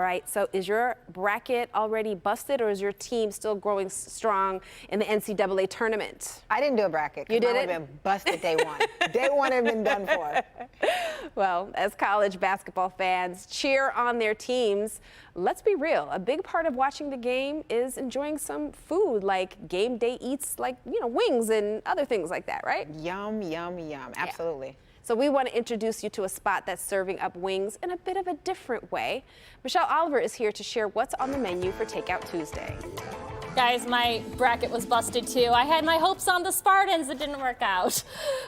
All right, so is your bracket already busted, or is your team still growing strong in the NCAA tournament? I didn't do a bracket. You did I it? would have been busted day one. Day one had been done for. Well, as college basketball fans cheer on their teams, let's be real. A big part of watching the game is enjoying some food, like game day eats, like, wings and other things like that, right? Yum, yum, yum. Absolutely. Yeah. So we want to introduce you to a spot that's serving up wings in a bit of a different way. Michelle Oliver is here to share what's on the menu for Takeout Tuesday. Guys, my bracket was busted too. I had my hopes on the Spartans. It didn't work out.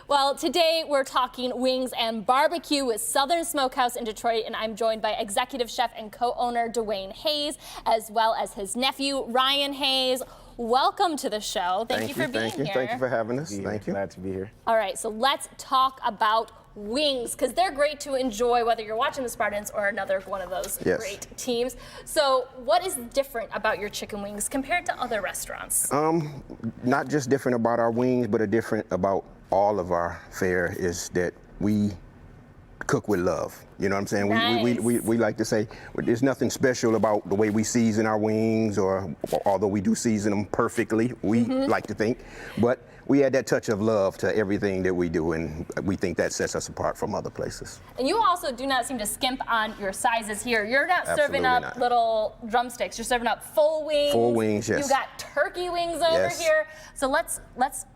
Well, today we're talking wings and barbecue with Southern Smokehouse in Detroit, and I'm joined by executive chef and co-owner Dwayne Hayes, as well as his nephew, Ryan Hayes. Welcome to the show. Thank you for being here. Thank you for having us. Thank you. Glad to be here. All right, so let's talk about wings, because they're great to enjoy whether you're watching the Spartans or another one of those great teams. So what is different about your chicken wings compared to other restaurants? Not just different about our wings, but a different about all of our fare is that we cook with love. You know what I'm saying? Nice. We like to say there's nothing special about the way we season our wings, or although we do season them perfectly, we like to think, but we add that touch of love to everything that we do, and we think that sets us apart from other places. And you also do not seem to skimp on your sizes here. You're not serving up little drumsticks. You're serving up full wings. Full wings, yes. You got turkey wings over here. So let's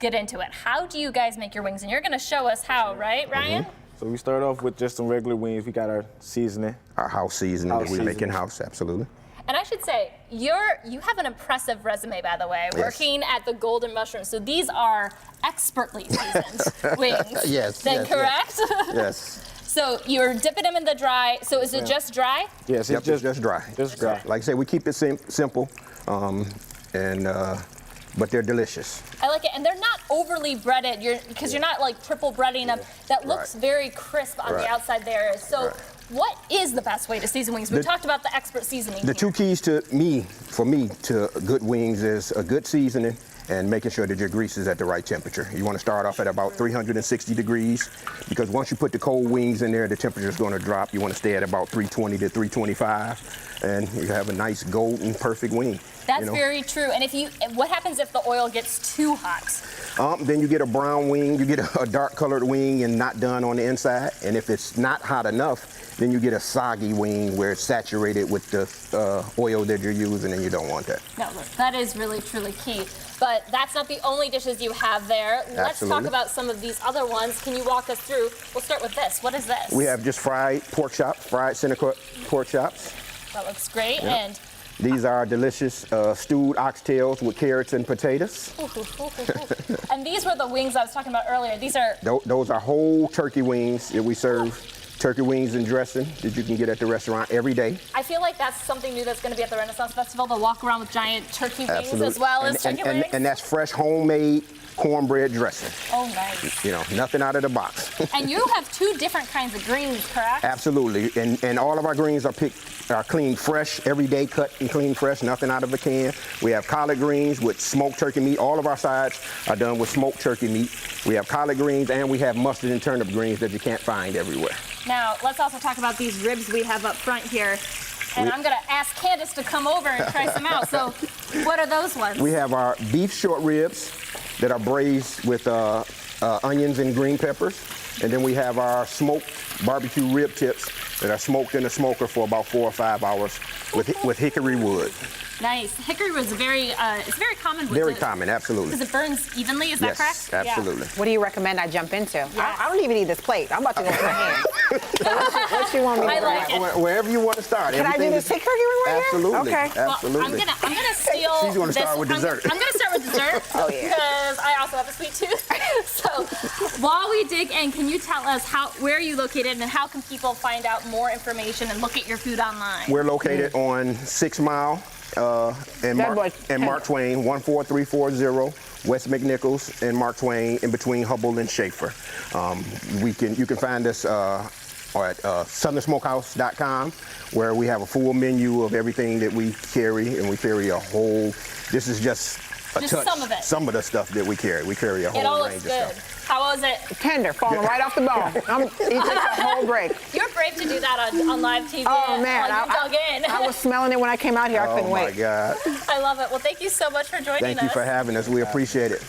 get into it. How do you guys make your wings? And you're going to show us how, right, Ryan? So we start off with just some regular wings. We got our seasoning. Our house seasoning that we make in house, absolutely. And I should say, you have an impressive resume, by the way, working at the Golden Mushroom. So these are expertly seasoned wings. Yes. Then correct? Yes. So you're dipping them in the dry. So is it just dry? Yes, It's just dry. Just dry. Like I say, we keep it simple, but they're delicious. I like it, and they're not overly breaded. Because you're not like triple breading them. That looks very crisp on the outside there. So what is the best way to season wings? We talked about the expert seasoning. The two keys for me to good wings is a good seasoning and making sure that your grease is at the right temperature. You want to start off at about 360 degrees, because once you put the cold wings in there, the temperature is going to drop. You want to stay at about 320 to 325, and you have a nice golden perfect wing. That's very true. And what happens if the oil gets too hot? Then you get a brown wing, you get a dark colored wing and not done on the inside. And if it's not hot enough, then you get a soggy wing where it's saturated with the oil that you're using, and you don't want that. No, look, that is really, truly key. But that's not the only dishes you have there. Let's talk about some of these other ones. Can you walk us through? We'll start with this. What is this? We have just fried pork chops, fried center cut pork chops. That looks great. And these are delicious stewed oxtails with carrots and potatoes. And these were the wings I was talking about earlier. These are... Those are whole turkey wings that we serve. Turkey wings and dressing that you can get at the restaurant every day. I feel like that's something new that's going to be at the Renaissance Festival, to walk around with giant turkey wings as well as chicken wings. And that's fresh homemade cornbread dressing. Oh, nice. Nothing out of the box. And you have two different kinds of greens, correct? Absolutely. And all of our greens are cleaned fresh, every day cut and cleaned fresh, nothing out of a can. We have collard greens with smoked turkey meat. All of our sides are done with smoked turkey meat. We have collard greens, and we have mustard and turnip greens that you can't find everywhere. Now, let's also talk about these ribs we have up front here. And I'm going to ask Candace to come over and try some out. So what are those ones? We have our beef short ribs that are braised with onions and green peppers. And then we have our smoked barbecue rib tips that are smoked in the smoker for about 4 or 5 hours with hickory wood. Nice. Hickory was it's very common. Very common, absolutely. Because it burns evenly, is that correct? Yes, absolutely. What do you recommend I jump into? I don't even need this plate. I'm about to go for my hand. So what you want me to do? I like it. Wherever you want to start. Can I do this hickory wing right Absolutely. here? Okay. Absolutely. Well, I'm gonna steal. She's going to start with dessert. I'm gonna start with dessert. Oh yeah. Because I also have a sweet tooth. So while we dig in, can you tell us where are you located, and how can people find out more information and look at your food online? We're located on 6 Mile and Mark Twain, 14340 West McNichols and Mark Twain, in between Hubble and Schaefer. You can find us at southernsmokehouse.com, where we have a full menu of everything that we carry, and we carry this is just Just touch. some of it. Some of the stuff that we carry. We carry a It all whole looks range good. of stuff. How was it? Tender, falling right off the bone. He takes a whole break. You're brave to do that on live TV. Oh, man. You dug in. I was smelling it when I came out here. I couldn't Oh, my wait. God. I love it. Well, thank you so much for joining us. Thank you for having us. We appreciate it.